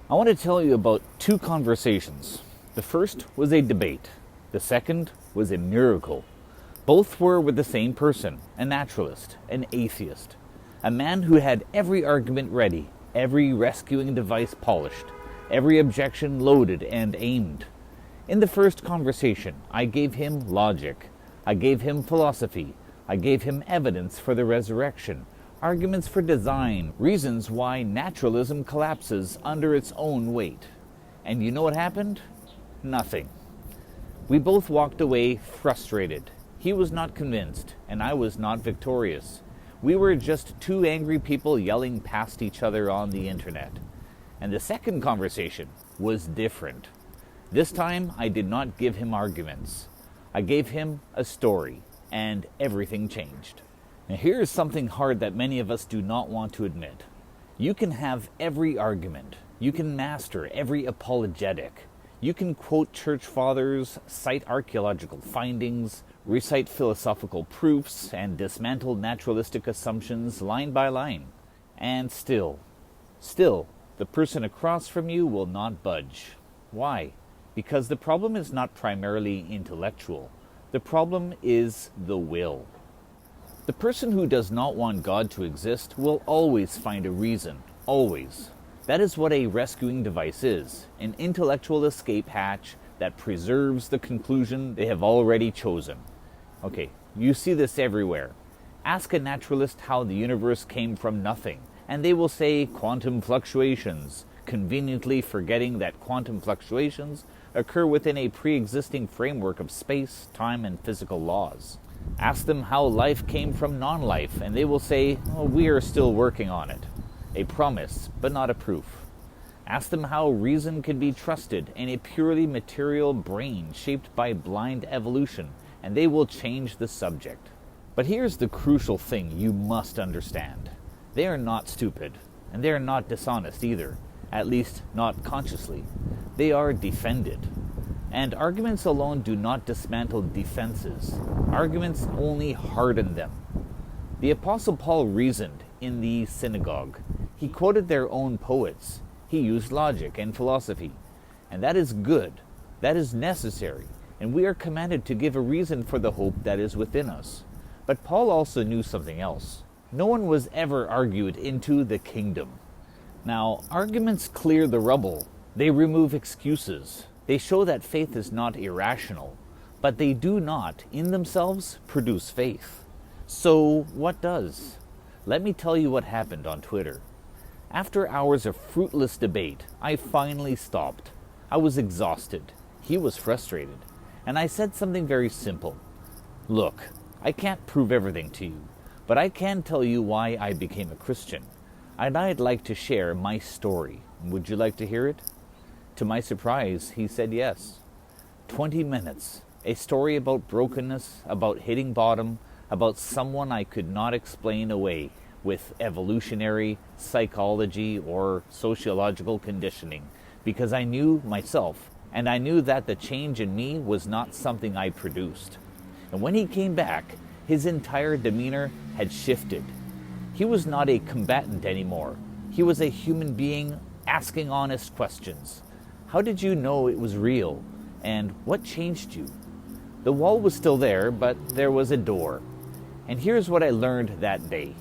I want to tell you about two conversations. The first was a debate. The second was a miracle. Both were with the same person, a naturalist, an atheist, a man who had every argument ready, every rescuing device polished, every objection loaded and aimed. In the first conversation, I gave him logic. I gave him philosophy. I gave him evidence for the resurrection, arguments for design, reasons why naturalism collapses under its own weight. And you know what happened? Nothing. We both walked away frustrated. He was not convinced, and I was not victorious. We were just two angry people yelling past each other on the internet. And the second conversation was different. This time, I did not give him arguments. I gave him a story, and everything changed. Now here is something hard that many of us do not want to admit. You can have every argument. You can master every apologetic. You can quote church fathers, cite archaeological findings, recite philosophical proofs, and dismantle naturalistic assumptions line by line. And still, the person across from you will not budge. Why? Because the problem is not primarily intellectual. The problem is the will. The person who does not want God to exist will always find a reason. Always. That is what a rescuing device is. An intellectual escape hatch that preserves the conclusion they have already chosen. Okay, you see this everywhere. Ask a naturalist how the universe came from nothing, and they will say quantum fluctuations, conveniently forgetting that quantum fluctuations occur within a pre-existing framework of space, time, and physical laws. Ask them how life came from non-life, and they will say, we are still working on it. A promise, but not a proof. Ask them how reason can be trusted in a purely material brain shaped by blind evolution, and they will change the subject. But here's the crucial thing you must understand. They are not stupid, and they are not dishonest either, at least not consciously. They are defended. And arguments alone do not dismantle defenses. Arguments only harden them. The Apostle Paul reasoned in the synagogue. He quoted their own poets. He used logic and philosophy. And that is good. That is necessary. And we are commanded to give a reason for the hope that is within us. But Paul also knew something else. No one was ever argued into the kingdom. Now, arguments clear the rubble. They remove excuses. They show that faith is not irrational, but they do not, in themselves, produce faith. So, what does? Let me tell you what happened on Twitter. After hours of fruitless debate, I finally stopped. I was exhausted. He was frustrated. And I said something very simple. Look, I can't prove everything to you, but I can tell you why I became a Christian. And I'd like to share my story. Would you like to hear it? To my surprise, he said yes. 20 minutes. A story about brokenness, about hitting bottom, about someone I could not explain away with evolutionary, psychology, or sociological conditioning, because I knew myself, and I knew that the change in me was not something I produced. And when he came back, his entire demeanor had shifted. He was not a combatant anymore. He was a human being asking honest questions. How did you know it was real? And what changed you? The wall was still there, but there was a door. And here's what I learned that day.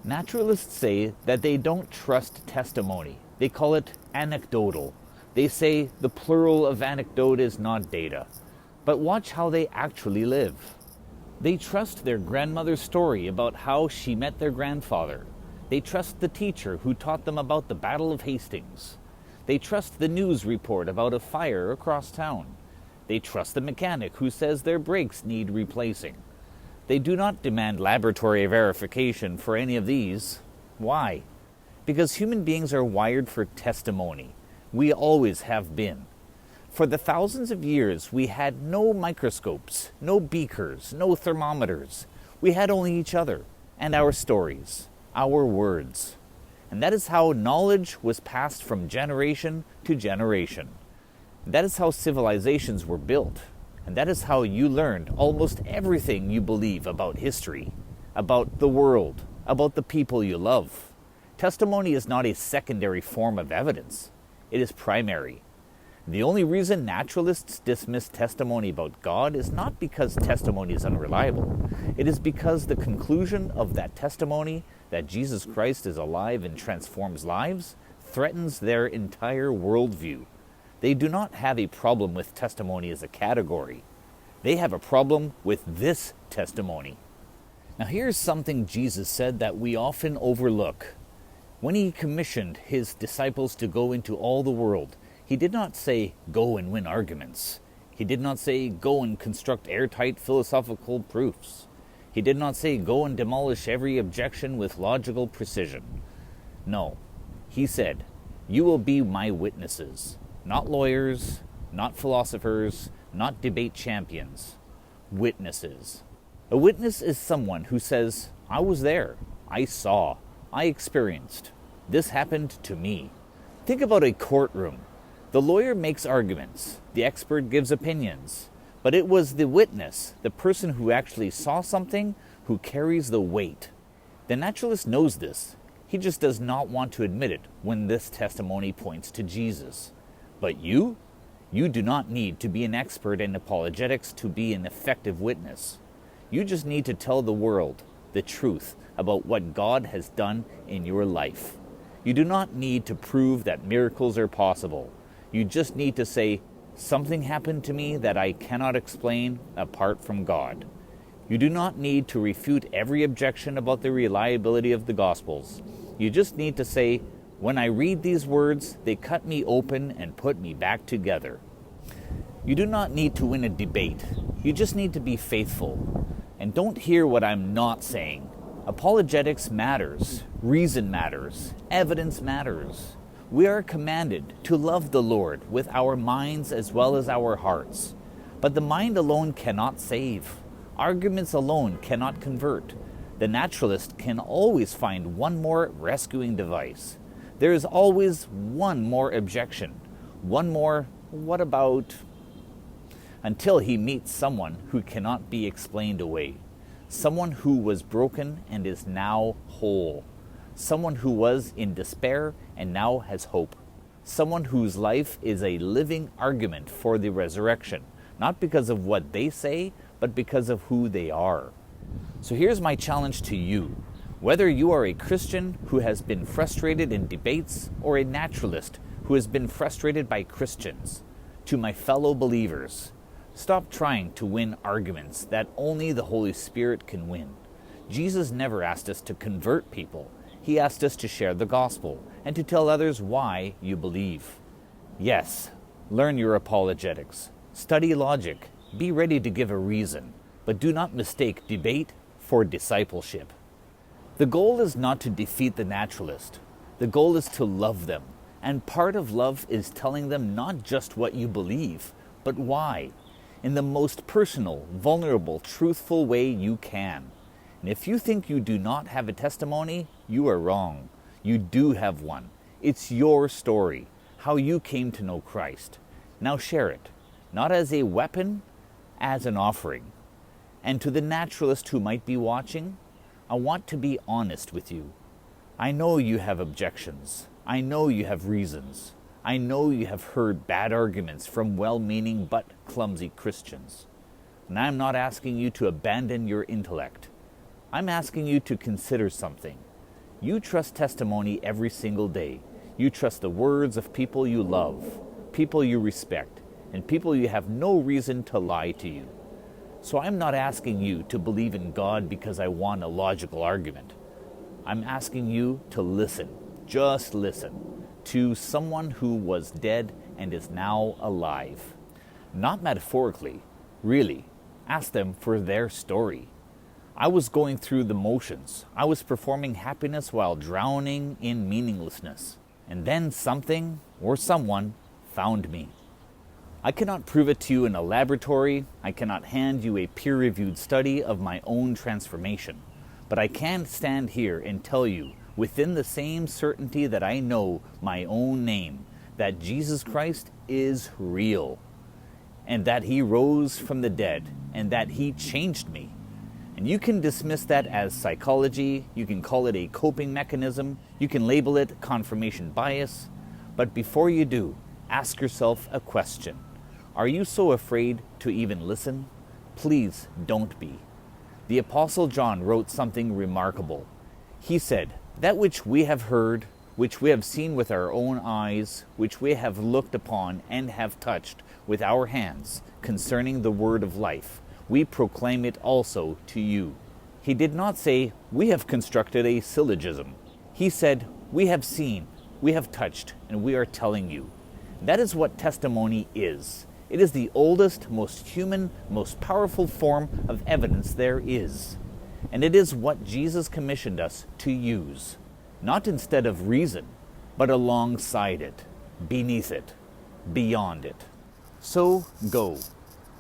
Naturalists say that they don't trust testimony. They call it anecdotal. They say the plural of anecdote is not data. But watch how they actually live. They trust their grandmother's story about how she met their grandfather. They trust the teacher who taught them about the Battle of Hastings. They trust the news report about a fire across town. They trust the mechanic who says their brakes need replacing. They do not demand laboratory verification for any of these. Why? Because human beings are wired for testimony. We always have been. For the thousands of years, we had no microscopes, no beakers, no thermometers. We had only each other and our stories, our words. And that is how knowledge was passed from generation to generation. That is how civilizations were built. And that is how you learned almost everything you believe about history, about the world, about the people you love. Testimony is not a secondary form of evidence. It is primary. The only reason naturalists dismiss testimony about God is not because testimony is unreliable. It is because the conclusion of that testimony, that Jesus Christ is alive and transforms lives, threatens their entire worldview. They do not have a problem with testimony as a category. They have a problem with this testimony. Now here's something Jesus said that we often overlook. When he commissioned his disciples to go into all the world, he did not say, go and win arguments. He did not say, go and construct airtight philosophical proofs. He did not say, go and demolish every objection with logical precision. No, he said, you will be my witnesses, not lawyers, not philosophers, not debate champions. Witnesses. A witness is someone who says, I was there, I saw, I experienced. This happened to me. Think about a courtroom. The lawyer makes arguments, the expert gives opinions, but it was the witness, the person who actually saw something, who carries the weight. The naturalist knows this. He just does not want to admit it when this testimony points to Jesus. But you do not need to be an expert in apologetics to be an effective witness. You just need to tell the world the truth about what God has done in your life. You do not need to prove that miracles are possible. You just need to say, something happened to me that I cannot explain apart from God. You do not need to refute every objection about the reliability of the Gospels. You just need to say, when I read these words, they cut me open and put me back together. You do not need to win a debate. You just need to be faithful. And don't hear what I'm not saying. Apologetics matters. Reason matters. Evidence matters. We are commanded to love the Lord with our minds as well as our hearts. But the mind alone cannot save. Arguments alone cannot convert. The naturalist can always find one more rescuing device. There is always one more objection. One more, what about? Until he meets someone who cannot be explained away. Someone who was broken and is now whole. Someone who was in despair and now has hope. Someone whose life is a living argument for the resurrection, not because of what they say, but because of who they are. So here's my challenge to you. Whether you are a Christian who has been frustrated in debates or a naturalist who has been frustrated by Christians, to my fellow believers, stop trying to win arguments that only the Holy Spirit can win. Jesus never asked us to convert people. He asked us to share the gospel and to tell others why you believe. Yes, learn your apologetics. Study logic. Be ready to give a reason. But do not mistake debate for discipleship. The goal is not to defeat the naturalist. The goal is to love them. And part of love is telling them not just what you believe, but why. In the most personal, vulnerable, truthful way you can. And if you think you do not have a testimony, you are wrong. You do have one. It's your story, how you came to know Christ. Now share it, not as a weapon, as an offering. And to the naturalist who might be watching, I want to be honest with you. I know you have objections. I know you have reasons. I know you have heard bad arguments from well-meaning but clumsy Christians. And I'm not asking you to abandon your intellect. I'm asking you to consider something. You trust testimony every single day. You trust the words of people you love, people you respect, and people you have no reason to lie to you. So I'm not asking you to believe in God because I want a logical argument. I'm asking you to listen, just listen, to someone who was dead and is now alive. Not metaphorically, really. Ask them for their story. I was going through the motions. I was performing happiness while drowning in meaninglessness. And then something or someone found me. I cannot prove it to you in a laboratory. I cannot hand you a peer-reviewed study of my own transformation. But I can stand here and tell you, within the same certainty that I know my own name, that Jesus Christ is real, and that He rose from the dead, and that He changed me. And you can dismiss that as psychology, you can call it a coping mechanism, you can label it confirmation bias, But before you do, ask yourself a question. Are you so afraid to even listen? Please don't be. The Apostle John wrote something remarkable. He said, "That which we have heard, which we have seen with our own eyes, which we have looked upon and have touched with our hands, concerning the word of life, we proclaim it also to you." He did not say, "We have constructed a syllogism." He said, "We have seen, we have touched, and we are telling you." That is what testimony is. It is the oldest, most human, most powerful form of evidence there is. And it is what Jesus commissioned us to use, not instead of reason, but alongside it, beneath it, beyond it. So go,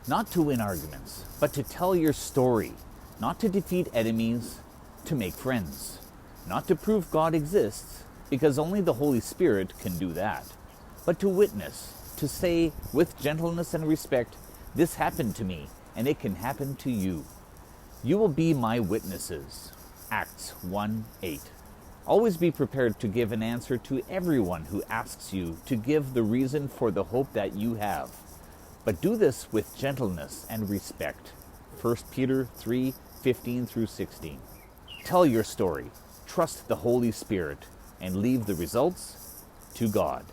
not to win arguments, but to tell your story, not to defeat enemies, to make friends, not to prove God exists, because only the Holy Spirit can do that, but to witness, to say with gentleness and respect, "This happened to me, and it can happen to you." You will be my witnesses. Acts 1:8. Always be prepared to give an answer to everyone who asks you to give the reason for the hope that you have. But do this with gentleness and respect. 1 Peter 3:15-16. Tell your story, trust the Holy Spirit, and leave the results to God.